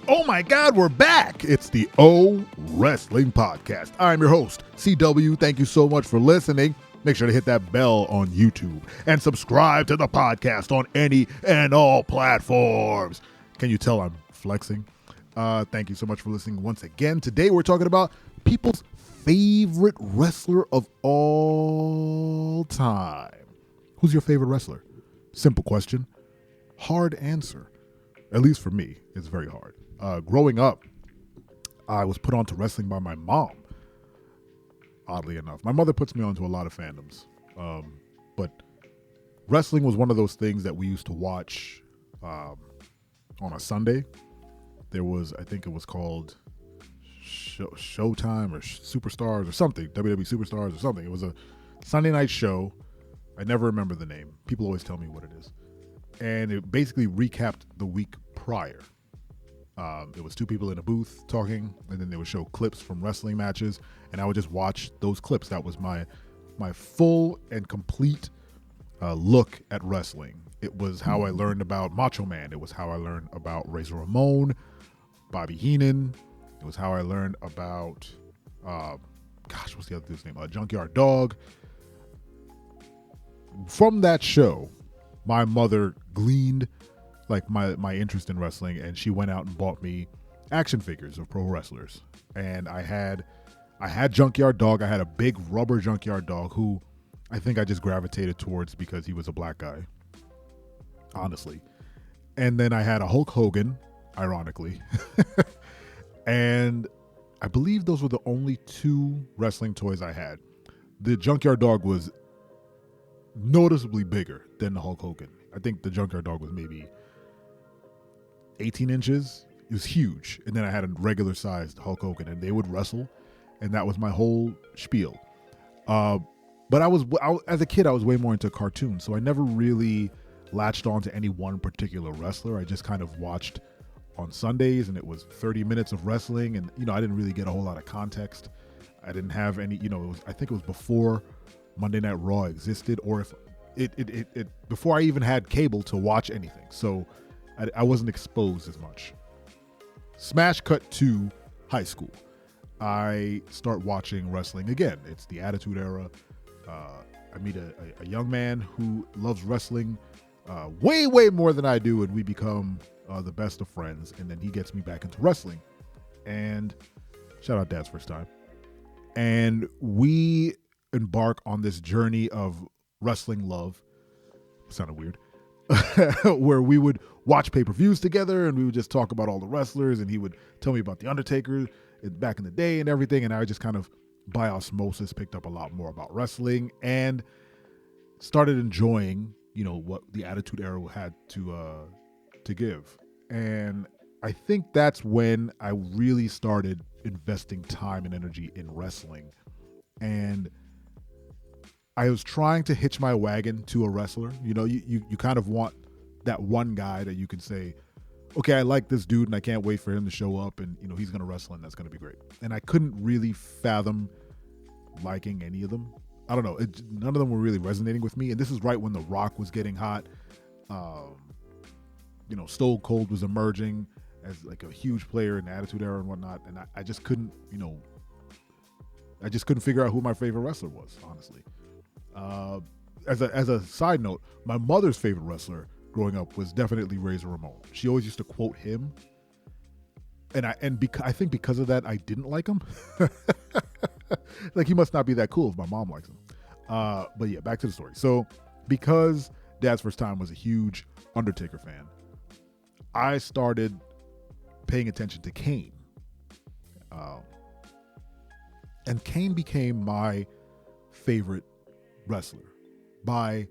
Oh my God, we're back. It's the O Wrestling Podcast. I'm your host, CW. Thank you so much for listening. Make sure to hit that bell on YouTube and subscribe to the podcast on any and all platforms. Can you tell I'm flexing? Thank you so much for listening once again. Today we're talking about people's favorite wrestler of all time. Who's your favorite wrestler? Simple question. Hard answer. At least for me, it's very hard. Growing up, I was put onto wrestling by my mom, oddly enough. My mother puts me onto a lot of fandoms, but wrestling was one of those things that we used to watch on a Sunday. There was, I think it was called Showtime or Superstars or something, WWE Superstars or something. It was a Sunday night show. I never remember the name. People always tell me what it is. And it basically recapped the week prior. It was two people in a booth talking, and then they would show clips from wrestling matches, and I would just watch those clips. That was my full and complete look at wrestling. It was how I learned about Macho Man. It was how I learned about Razor Ramon, Bobby Heenan. It was how I learned about, what's the other dude's name? Junkyard Dog. From that show, my mother gleaned like my interest in wrestling, and she went out and bought me action figures of pro wrestlers. And I had Junkyard Dog. I had a big rubber Junkyard Dog who I think I just gravitated towards because he was a black guy, honestly. And then I had a Hulk Hogan, ironically. And I believe those were the only two wrestling toys I had. The Junkyard Dog was noticeably bigger than the Hulk Hogan. I think the Junkyard Dog was maybe 18 inches. It was huge. And then I had a regular sized Hulk Hogan, and they would wrestle, and that was my whole spiel. But as a kid, I was way more into cartoons, so I never really latched on to any one particular wrestler. I just kind of watched on Sundays, and it was 30 minutes of wrestling, and I didn't really get a whole lot of context. I didn't have any, I think it was before Monday Night Raw existed, or if it before I even had cable to watch anything. So I wasn't exposed as much. Smash cut to high school. I start watching wrestling again. It's the Attitude Era. I meet a young man who loves wrestling way, way more than I do, and we become the best of friends. And then he gets me back into wrestling. And shout out Dad's first time. And we embark on this journey of wrestling love. Sounded weird. Where we would watch pay-per-views together, and we would just talk about all the wrestlers, and he would tell me about The Undertaker back in the day and everything, and I just kind of by osmosis picked up a lot more about wrestling and started enjoying what the Attitude Era had to give. And I think that's when I really started investing time and energy in wrestling. And I was trying to hitch my wagon to a wrestler. You kind of want that one guy that you can say, okay, I like this dude and I can't wait for him to show up, and he's going to wrestle and that's going to be great. And I couldn't really fathom liking any of them. I don't know. None of them were really resonating with me. And this is right when The Rock was getting hot. Stone Cold was emerging as like a huge player in the Attitude Era and whatnot. And I just couldn't, figure out who my favorite wrestler was, honestly. As a side note, my mother's favorite wrestler growing up was definitely Razor Ramon. She always used to quote him, and I think because of that I didn't like him. Like, he must not be that cool if my mom likes him. But yeah, back to the story. So because Dad's first time was a huge Undertaker fan, I started paying attention to Kane, and Kane became my favorite wrestler by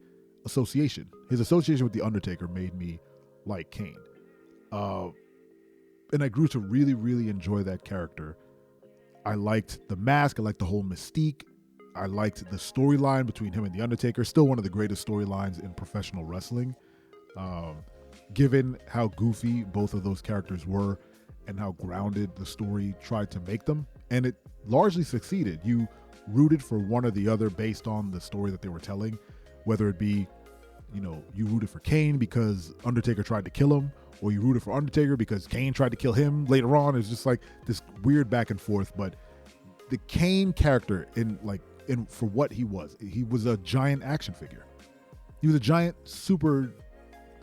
association. His association with The Undertaker made me like Kane. And I grew to really, really enjoy that character. I liked the mask. I liked the whole mystique. I liked the storyline between him and The Undertaker. Still one of the greatest storylines in professional wrestling. Given how goofy both of those characters were and how grounded the story tried to make them. And it largely succeeded. You rooted for one or the other based on the story that they were telling, whether it be, you rooted for Kane because Undertaker tried to kill him, or you rooted for Undertaker because Kane tried to kill him later on. It's just like this weird back and forth. But the Kane character in for what he was a giant action figure. He was a giant super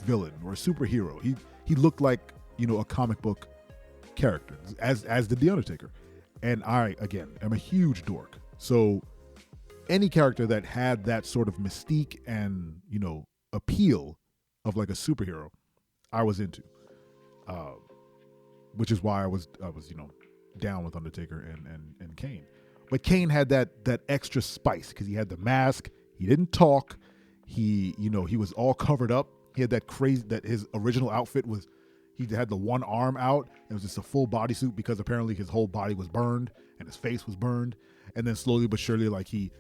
villain or superhero. He looked like, a comic book character, as did the Undertaker. And I, again, am a huge dork. So any character that had that sort of mystique and, appeal of like a superhero, I was into. Which is why I was down with Undertaker and Kane. But Kane had that extra spice because he had the mask. He didn't talk. He was all covered up. He had that his original outfit was, he had the one arm out. It was just a full bodysuit because apparently his whole body was burned and his face was burned. And then slowly but surely, like he,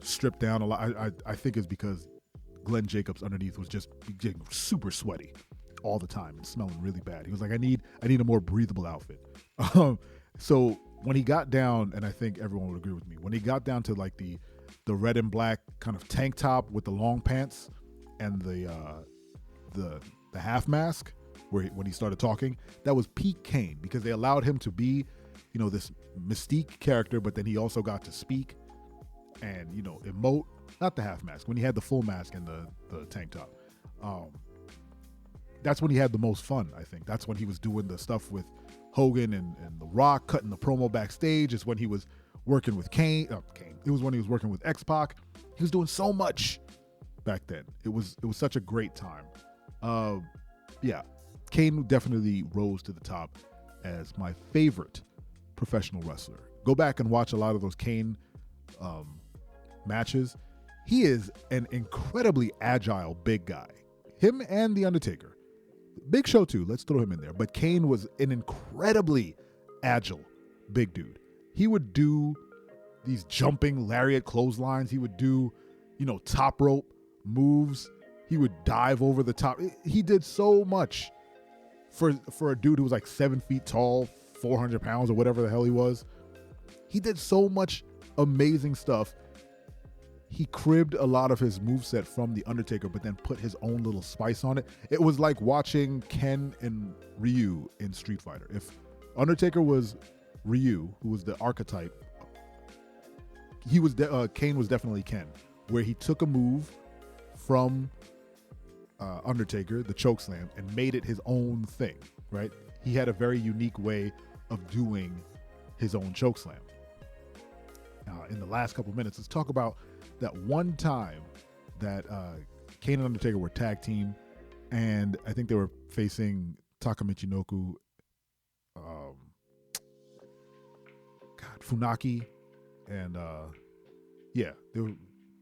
stripped down a lot. I think it's because Glenn Jacobs underneath was just getting super sweaty all the time and smelling really bad. He was like, I need a more breathable outfit. So when he got down, and I think everyone would agree with me, when he got down to like the red and black kind of tank top with the long pants and the half mask, when he started talking, that was peak Kane, because they allowed him to be, this mystique character, but then he also got to speak and, emote. Not the half mask, when he had the full mask and the tank top. That's when he had the most fun, I think. That's when he was doing the stuff with Hogan and The Rock, cutting the promo backstage. It's when he was working with Kane. It was when he was working with X-Pac. He was doing so much back then. It was such a great time. Kane definitely rose to the top as my favorite professional wrestler. Go back and watch a lot of those Kane matches. He is an incredibly agile big guy. Him and The Undertaker. Big Show too, let's throw him in there. But Kane was an incredibly agile big dude. He would do these jumping lariat clotheslines. He would do, top rope moves. He would dive over the top. He did so much for a dude who was like 7 feet tall, 400 pounds or whatever the hell he was. He did so much amazing stuff. He cribbed a lot of his moveset from The Undertaker, but then put his own little spice on it. It was like watching Ken and Ryu in Street Fighter. If Undertaker was Ryu, who was the archetype, Kane was definitely Ken, where he took a move from Undertaker, the chokeslam, and made it his own thing, right? He had a very unique way of doing his own chokeslam. In the last couple minutes, let's talk about that one time that Kane and Undertaker were tag team, and I think they were facing Taka Michinoku, Funaki, and they were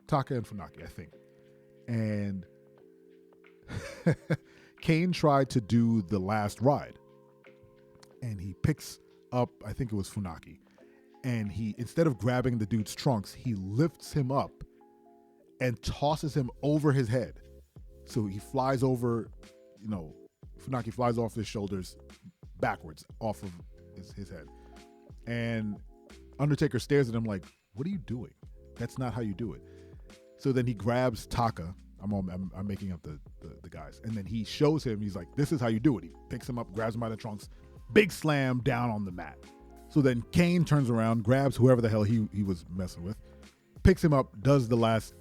Taka and Funaki, I think. And Kane tried to do the last ride, and he picks up, I think it was Funaki, and he, instead of grabbing the dude's trunks, he lifts him up and tosses him over his head. So he flies over, Funaki flies off his shoulders backwards off of his head. And Undertaker stares at him like, what are you doing? That's not how you do it. So then he grabs Taka. I'm making up the guys. And then he shows him, he's like, this is how you do it. He picks him up, grabs him by the trunks, big slam down on the mat. So then Kane turns around, grabs whoever the hell he was messing with, picks him up, does the last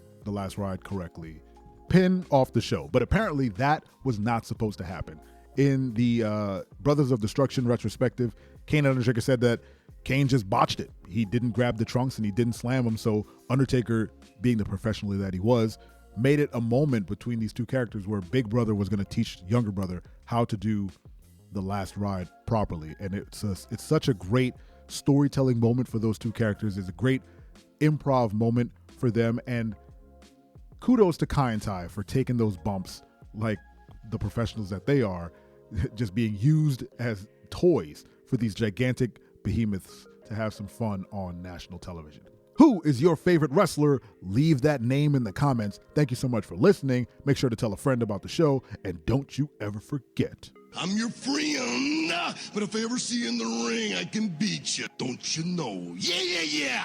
ride correctly, pin off the show. But apparently that was not supposed to happen. In the Brothers of Destruction retrospective, Kane and Undertaker said that Kane just botched it. He didn't grab the trunks and he didn't slam them. So Undertaker, being the professional that he was, made it a moment between these two characters where Big Brother was going to teach younger brother how to do the last ride properly. And it's such a great storytelling moment for those two characters. It's a great improv moment for them. And kudos to Kai and Tai for taking those bumps like the professionals that they are, just being used as toys for these gigantic behemoths to have some fun on national television. Who is your favorite wrestler? Leave that name in the comments. Thank you so much for listening. Make sure to tell a friend about the show, and don't you ever forget, I'm your friend, but if I ever see you in the ring, I can beat you. Don't you know? Yeah, yeah, yeah.